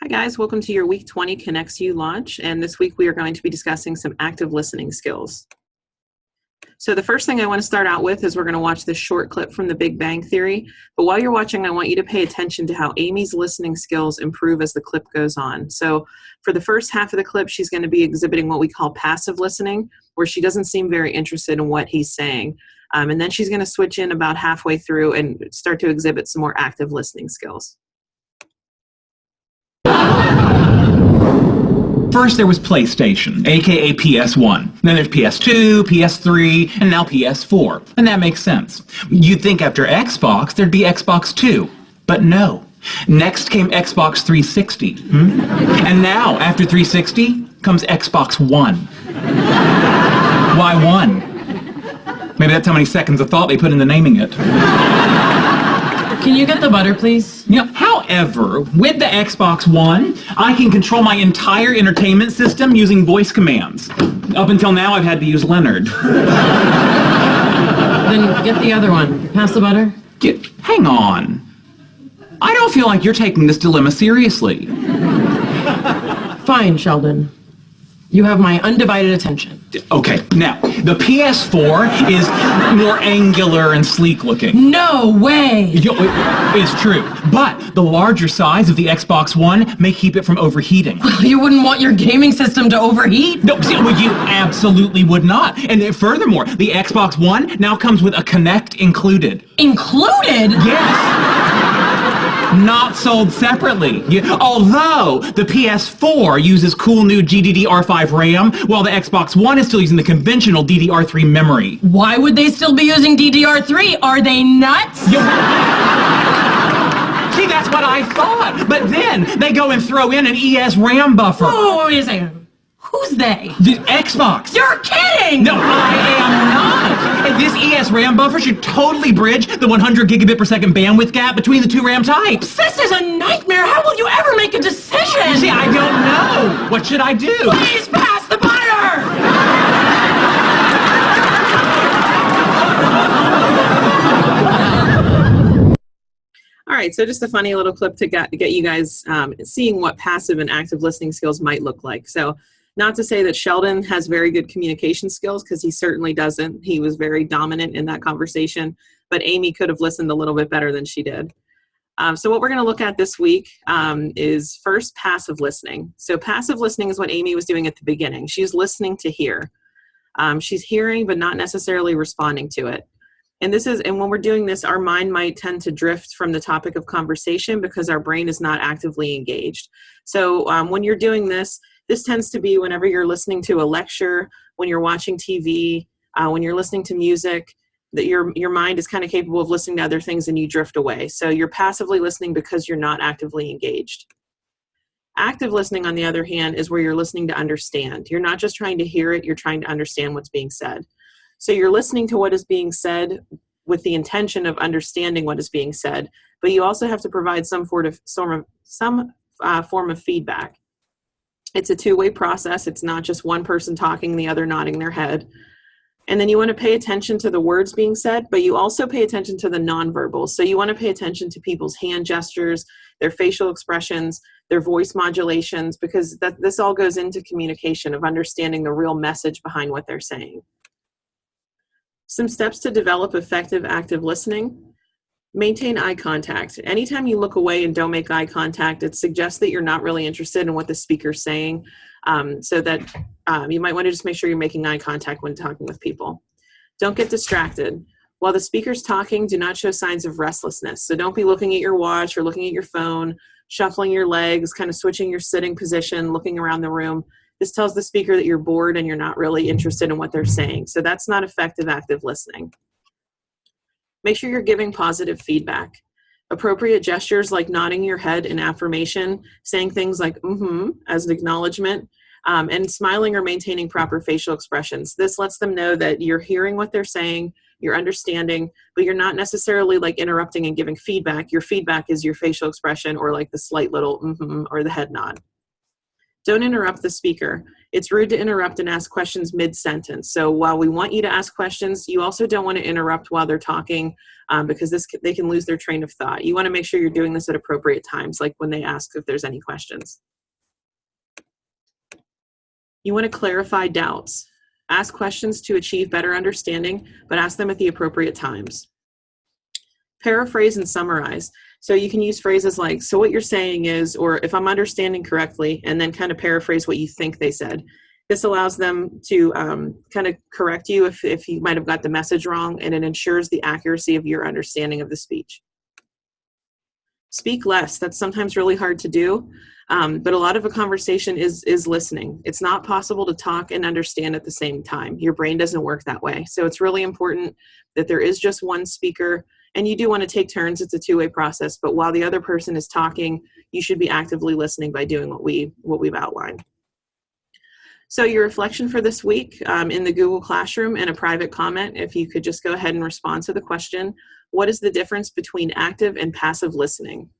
Hi guys, welcome to your Week 20 Connects You launch, and this week we are going to be discussing some active listening skills. So the first thing I want to start out with is we're going to watch this short clip from The Big Bang Theory, but while you're watching I want you to pay attention to how Amy's listening skills improve as the clip goes on. So for the first half of the clip she's going to be exhibiting what we call passive listening, where she doesn't seem very interested in what he's saying, and then she's going to switch in about halfway through and start to exhibit some more active listening skills. First there was PlayStation, aka PS1. Then there's PS2, PS3, and now PS4. And that makes sense. You'd think after Xbox, there'd be Xbox 2. But no. Next came Xbox 360. And now, after 360, comes Xbox One. Why one? Maybe that's how many seconds of thought they put into naming it. Can you get the butter, please? However, with the Xbox One, I can control my entire entertainment system using voice commands. Up until now, I've had to use Leonard. Then get the other one. Pass the butter. Hang on. I don't feel like you're taking this dilemma seriously. Fine, Sheldon. You have my undivided attention. Okay, now, the PS4 is more angular and sleek looking. No way! It's true, but the larger size of the Xbox One may keep it from overheating. Well, you wouldn't want your gaming system to overheat? No, you absolutely would not. And furthermore, the Xbox One now comes with a Kinect included. Included? Yes! Not sold separately. Although the PS4 uses cool new GDDR5 RAM, while the Xbox One is still using the conventional DDR3 memory. Why would they still be using DDR3? Are they nuts? See, that's what I thought. But then they go and throw in an ES RAM buffer. Oh, wait a second. Who's they? The Xbox. You're kidding! No, I am not. And this ES RAM buffer should totally bridge the 100 gigabit per second bandwidth gap between the two RAM types. This is a nightmare. How will you ever make a decision? See, I don't know. What should I do? Please pass the butter! All right, so just a funny little clip to get you guys seeing what passive and active listening skills might look like. So not to say that Sheldon has very good communication skills, because he certainly doesn't. He was very dominant in that conversation, but Amy could have listened a little bit better than she did. So what we're going to look at this week is first passive listening. So passive listening is what Amy was doing at the beginning. She's listening to hear. She's hearing but not necessarily responding to it. And when we're doing this, our mind might tend to drift from the topic of conversation because our brain is not actively engaged. So when you're doing this tends to be whenever you're listening to a lecture, when you're watching TV, when you're listening to music, that your mind is kind of capable of listening to other things and you drift away. So you're passively listening because you're not actively engaged. Active listening, on the other hand, is where you're listening to understand. You're not just trying to hear it, you're trying to understand what's being said. So you're listening to what is being said with the intention of understanding what is being said, but you also have to provide some form of feedback. It's a two-way process. It's not just one person talking, the other nodding their head. And then you want to pay attention to the words being said, but you also pay attention to the nonverbals. So you want to pay attention to people's hand gestures, their facial expressions, their voice modulations, because this all goes into communication of understanding the real message behind what they're saying. Some steps to develop effective active listening. Maintain eye contact. Anytime you look away and don't make eye contact, it suggests that you're not really interested in what the speaker's saying, so that you might want to just make sure you're making eye contact when talking with people. Don't get distracted. While the speaker's talking, do not show signs of restlessness. So don't be looking at your watch or looking at your phone, shuffling your legs, kind of switching your sitting position, looking around the room. This tells the speaker that you're bored and you're not really interested in what they're saying. So that's not effective active listening. Make sure you're giving positive feedback. Appropriate gestures like nodding your head in affirmation, saying things like mm-hmm as an acknowledgement, and smiling or maintaining proper facial expressions. This lets them know that you're hearing what they're saying, you're understanding, but you're not necessarily like interrupting and giving feedback. Your feedback is your facial expression or like the slight little mm-hmm or the head nod. Don't interrupt the speaker. It's rude to interrupt and ask questions mid-sentence. So while we want you to ask questions, you also don't want to interrupt while they're talking because they can lose their train of thought. You want to make sure you're doing this at appropriate times, like when they ask if there's any questions. You want to clarify doubts. Ask questions to achieve better understanding, but ask them at the appropriate times. Paraphrase and summarize. So you can use phrases like, so what you're saying is, or if I'm understanding correctly, and then kind of paraphrase what you think they said. This allows them to kind of correct you if you might have got the message wrong, and it ensures the accuracy of your understanding of the speech. Speak less. That's sometimes really hard to do, but a lot of a conversation is listening. It's not possible to talk and understand at the same time. Your brain doesn't work that way. So it's really important that there is just one speaker, and you do want to take turns. It's a two-way process, but while the other person is talking, you should be actively listening by doing what we've outlined. So your reflection for this week in the Google Classroom and a private comment, if you could just go ahead and respond to the question, what is the difference between active and passive listening?